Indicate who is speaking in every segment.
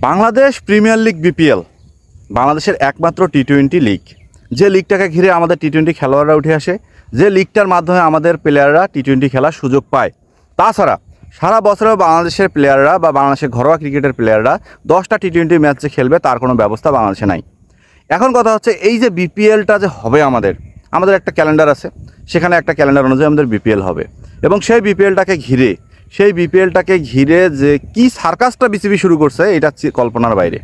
Speaker 1: Bangladesh premier league BPL বাংলাদেশের একমাত্র টি-20 league. যে লিগটাকে ঘিরে আমাদের টি-20 খেলোয়াড়রা উঠে আসে, যে লিগটার মাধ্যমে আমাদের প্লেয়াররা টি-20 খেলার সুযোগ পায়। তাছাড়া সারা বছরেও বাংলাদেশের প্লেয়াররা বা বাংলাদেশের ঘরোয়া ক্রিকেটের প্লেয়াররা 10টা টি-20 ম্যাচ যে খেলবে তার কোনো ব্যবস্থা বাংলাদেশে নাই। এখন কথা হচ্ছে এই যে বিপিএলটা যে হবে আমাদের একটা ক্যালেন্ডার আছে, সেখানে একটা ক্যালেন্ডার অনুযায়ী আমাদের বিপিএল হবে এবং সেই বিপিএলটাকে ঘিরে যে কি সার্কাসটা বিসিবি শুরু করছে এটা কল্পনার বাইরে।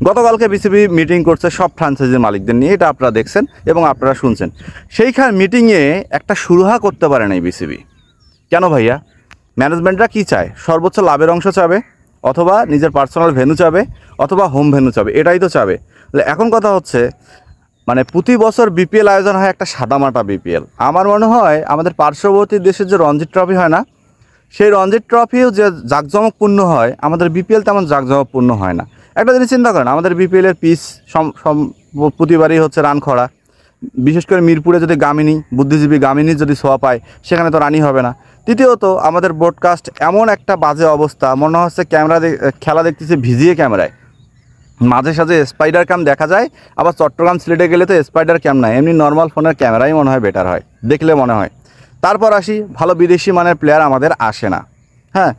Speaker 1: গতকালকে বিসিবি মিটিং করছে সব ফ্র্যাঞ্চাইজির মালিকদের নিয়ে, এটা আপনারা দেখছেন এবং আপনারা শুনছেন। সেইখানে মিটিংয়ে একটা সুরাহা করতে পারে নাই বিসিবি। কেন ভাইয়া? ম্যানেজমেন্টরা কি চায়? সর্বোচ্চ লাভের অংশ চাবে, অথবা নিজের পার্সোনাল ভেন্যু চাবে, অথবা হোম ভেন্যু চাবে, এটাই তো চাবে। এখন কথা হচ্ছে মানে প্রতি বছর বিপিএল আয়োজন হয় একটা সাদামাটা বিপিএল। আমার মনে হয় আমাদের পার্শ্ববর্তী দেশের যে রঞ্জি ট্রফি হয় না, সেই রঞ্জি ট্রফিও যে জাঁকজমকপূর্ণ হয়, আমাদের বিপিএল তেমন জাঁকজমকপূর্ণ হয় না। একটা জিনিস চিন্তা করেন, আমাদের বিপিএলের পিচ প্রতিবারই হচ্ছে রান খরা। বিশেষ করে মিরপুরে যদি বুদ্ধিজীবী গামিনী যদি ছোঁয়া পায়, সেখানে তো রানই হবে না। তৃতীয়ত আমাদের ব্রডকাস্ট এমন একটা বাজে অবস্থা, মনে হচ্ছে খেলা দেখতেছি ভিজিয়ে ক্যামেরায়। মাঝে সাঝে স্পাইডার ক্যাম দেখা যায়, আবার চট্টগ্রাম সিলেটে গেলে তো স্পাইডার ক্যাম নাই, এমনি নর্মাল ফোনের ক্যামেরাই মনে হয় বেটার হয়, দেখলে মনে হয়। তারপর আসি, ভালো বিদেশি মানের প্লেয়ার আমাদের আসে না। হ্যাঁ,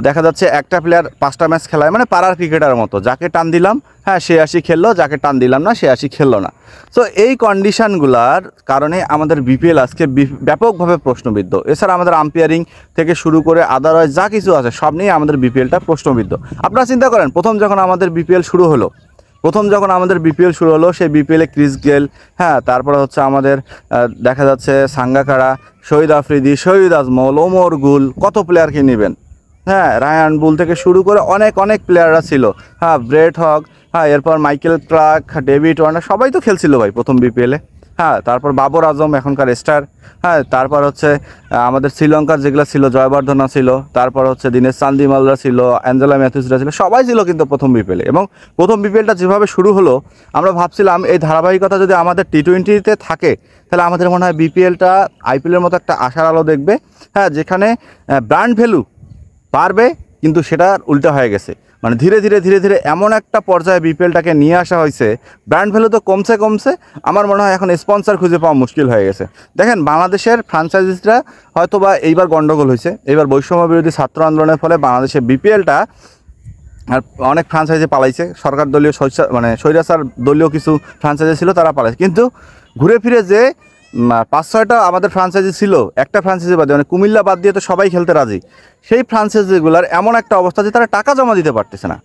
Speaker 1: দেখা যাচ্ছে একটা প্লেয়ার 5টা ম্যাচ খেলায়, মানে পাড়ার ক্রিকেটার মতো, যাকে টান দিলাম হ্যাঁ সে আসি খেললো, যাকে টান দিলাম না সে আসি খেললো না। সো এই কন্ডিশনগুলার কারণে আমাদের বিপিএল আজকে ব্যাপকভাবে প্রশ্নবিদ্ধ। এছাড়া আমাদের আম্পায়ারিং থেকে শুরু করে আদারওয়াইজ যা কিছু আছে সব নিয়ে আমাদের বিপিএলটা প্রশ্নবিদ্ধ। আপনারা চিন্তা করেন, প্রথম যখন আমাদের বিপিএল শুরু হলো সেই বিপিএলে ক্রিস গেল, হ্যাঁ, তারপরে হচ্ছে আমাদের দেখা যাচ্ছে সাঙ্গাকারা, শহীদ আফ্রিদি, শহীদ আজমল, ওমর গুল, কত প্লেয়ারকে নেবেন? হ্যাঁ, রায়ান বুল থেকে শুরু করে অনেক প্লেয়াররা ছিল। হ্যাঁ, ব্রেট হক, হ্যাঁ, এরপর মাইকেল ক্লার্ক, ডেভিড ওয়ার্নার, সবাই তো খেলছিল ভাই প্রথম বিপিএলে। হ্যাঁ, তারপর বাবর আজম এখনকার স্টার। হ্যাঁ, তারপর হচ্ছে আমাদের শ্রীলঙ্কার যেগুলো ছিল, জয়বর্ধনা ছিল, তারপর হচ্ছে দীনেশ চান্দিমালরা ছিল, অ্যাঞ্জেলা ম্যাথিউসরা ছিল, সবাই ছিল কিন্তু প্রথম বিপিএলে। এবং প্রথম বিপিএলটা যেভাবে শুরু হলো, আমরা ভাবছিলাম এই ধারাবাহিকতা যদি আমাদের টি-20তে থাকে, তাহলে আমাদের মনে হয় বিপিএলটা আইপিএলের মতো একটা আশার আলো দেখবে। হ্যাঁ, যেখানে ব্র্যান্ড ভ্যালু পারবে, কিন্তু সেটা উল্টা হয়ে গেছে। মানে ধীরে ধীরে এমন একটা পর্যায়ে বিপিএলটাকে নিয়ে আসা হয়েছে, ব্র্যান্ড ভ্যালু তো কমছে, আমার মনে হয় এখন স্পন্সর খুঁজে পাওয়া মুশকিল হয়ে গেছে। দেখেন, বাংলাদেশের ফ্র্যাঞ্চাইজিসরা হয়তো বা এইবার গন্ডগোল হয়েছে, এইবার বৈষম্য বিরোধী ছাত্র আন্দোলনের ফলে বাংলাদেশের বিপিএলটা আর অনেক ফ্র্যাঞ্চাইজি পালাইছে। সরকার দলীয় স্বৈরাচার দলীয় কিছু ফ্র্যাঞ্চাইজি ছিল, তারা পালাইছে। কিন্তু ঘুরে ফিরে যে 5-6টা আমাদের ফ্র্যাঞ্চাইজি ছিল, একটা ফ্র্যাঞ্চাইজি বাদে, মানে কুমিল্লা বাদ দিয়ে তো সবাই খেলতে রাজি, সেই ফ্র্যাঞ্চাইজিগুলোর এমন একটা অবস্থা যে তারা টাকা জমা দিতে পারতেছে না।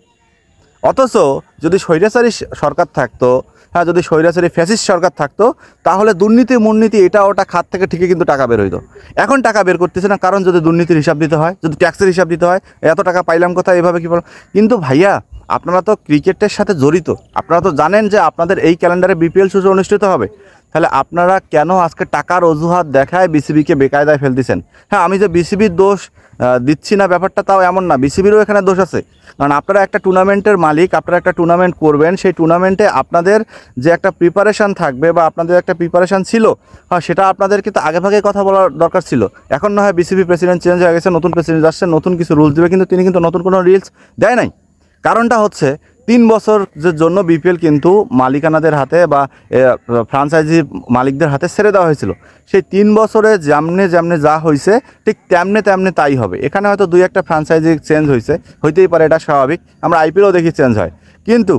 Speaker 1: অথচ যদি স্বৈরাচারী সরকার থাকতো, হ্যাঁ, যদি স্বৈরাচারী ফ্যাসিস্ট সরকার থাকতো, তাহলে দুর্নীতি এটা ওটা খাত থেকে ঠিকই কিন্তু টাকা বের হইতো। এখন টাকা বের করতেছে না, কারণ যদি দুর্নীতির হিসাব দিতে হয়, যদি ট্যাক্সের হিসাব দিতে হয়, এত টাকা পাইলাম কোথায়, এভাবে কী বলো। কিন্তু ভাইয়া, আপনারা তো ক্রিকেটের সাথে জড়িত, আপনারা তো জানেন যে আপনাদের এই ক্যালেন্ডারে বিপিএল শুরু অনুষ্ঠিত হবে। তাহলে আপনারা কেন আজকে টাকার অজুহাত দেখায় বিসিবিকে বেকায়দায় ফেলতেছেন? হ্যাঁ, আমি যে বিসিবির দোষ দিচ্ছি না, ব্যাপারটা তাও এমন না, বিসিবিরও এখানে দোষ আছে। কারণ আপনারা একটা টুর্নামেন্টের মালিক, আপনারা একটা টুর্নামেন্ট করবেন, সেই টুর্নামেন্টে আপনাদের যে একটা প্রিপারেশান থাকবে বা আপনাদের একটা প্রিপারেশান ছিল, হ্যাঁ, সেটা আপনাদের কিন্তু আগেভাগে কথা বলার দরকার ছিল। এখন না হয় বিসিবি প্রেসিডেন্ট চেঞ্জ হয়ে গেছে, নতুন প্রেসিডেন্ট আসছে, নতুন কিছু রুলস দেবে, কিন্তু তিনি কিন্তু নতুন কোনো রুলস দেয় নাই। কারণটা হচ্ছে 3 বছরের জন্য বিপিএল কিন্তু মালিকানাদের হাতে বা ফ্র্যাঞ্চাইজি মালিকদের হাতে ছেড়ে দেওয়া হয়েছিল। সেই 3 বছরে যেমনে যা হয়েছে ঠিক তেমনে তাই হবে। এখানে হয়তো 2-1টা ফ্র্যাঞ্চাইজি চেঞ্জ হইতেই পারে, এটা স্বাভাবিক, আমরা আইপিএলও দেখি চেঞ্জ হয়। কিন্তু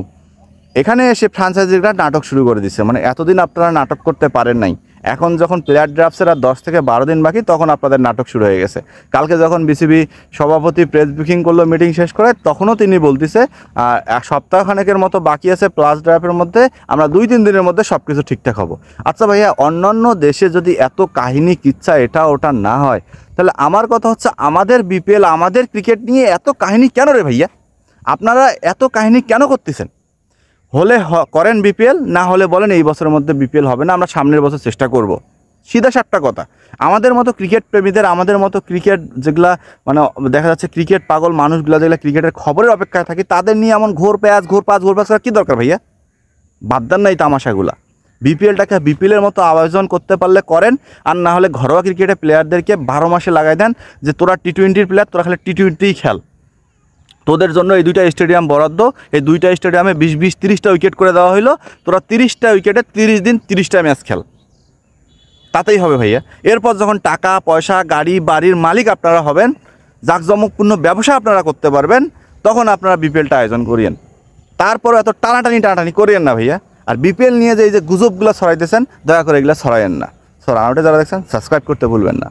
Speaker 1: এখানে এসে ফ্র্যাঞ্চাইজিরা নাটক শুরু করে দিচ্ছে। মানে এতদিন আপনারা নাটক করতে পারেন নাই, এখন যখন প্লেয়ার ড্রাফটসের আর 10 থেকে 12 দিন বাকি, তখন আপনাদের নাটক শুরু হয়ে গেছে। কালকে যখন বিসিবি সভাপতি প্রেস ব্রিফিং করলো মিটিং শেষ করে, তখনও তিনি বলতেছে 1 সপ্তাহখানেকের মতো বাকি আছে প্লাস ড্রাফটের মধ্যে, আমরা 2-3 দিনের মধ্যে সব কিছু ঠিকঠাক হবো। আচ্ছা ভাইয়া, অন্যান্য দেশে যদি এত কাহিনী কিচ্ছা এটা ওটা না হয়, তাহলে আমার কথা হচ্ছে আমাদের বিপিএল, আমাদের ক্রিকেট নিয়ে এত কাহিনী কেন রে ভাইয়া? আপনারা এত কাহিনী কেন করতেছেন? হলে করেন বিপিএল, না হলে বলেন এই বছরের মধ্যে বিপিএল হবে না, আমরা সামনের বছর চেষ্টা করব। সিধা সাপটা কথা। আমাদের মতো ক্রিকেট প্রেমীদের, আমাদের মতো ক্রিকেট যেগুলা মানে দেখা যাচ্ছে ক্রিকেট পাগল মানুষগুলা যেগুলো ক্রিকেটের খবরের অপেক্ষায় থাকি, তাদের নিয়ে এমন ঘোর পাস করার কী দরকার ভাইয়া? বাদ দেন না এই তামাশাগুলা। বিপিএলটাকে বিপিএলের মতো আয়োজন করতে পারলে করেন, আর না হলে ঘরোয়া ক্রিকেটের প্লেয়ারদেরকে 12 মাসে লাগাই দেন যে তোরা টি-20 প্লেয়ার, তোরা খালি টি-20 খেল। তোদের জন্য এই 2টা স্টেডিয়াম বরাদ্দ, এই 2টা স্টেডিয়ামে 20-20, 30টা উইকেট করে দেওয়া হইলো, তোরা 30টা উইকেটে 30 দিন 30টা ম্যাচ খেল, তাতেই হবে ভাইয়া। এরপর যখন টাকা পয়সা গাড়ি বাড়ির মালিক আপনারা হবেন, জাঁকজমকপূর্ণ ব্যবসা আপনারা করতে পারবেন, তখন আপনারা বিপিএলটা আয়োজন করিয়েন। তারপর এত টানাটানি করিয়েন না ভাইয়া। আর বিপিএল নিয়ে যে এই যে গুজবগুলো ছড়াইতেছেন, দয়া করে এগুলো ছড়াইয়েন না। সো রানাউটে যারা দেখছেন সাবস্ক্রাইব করতে ভুলবেন না।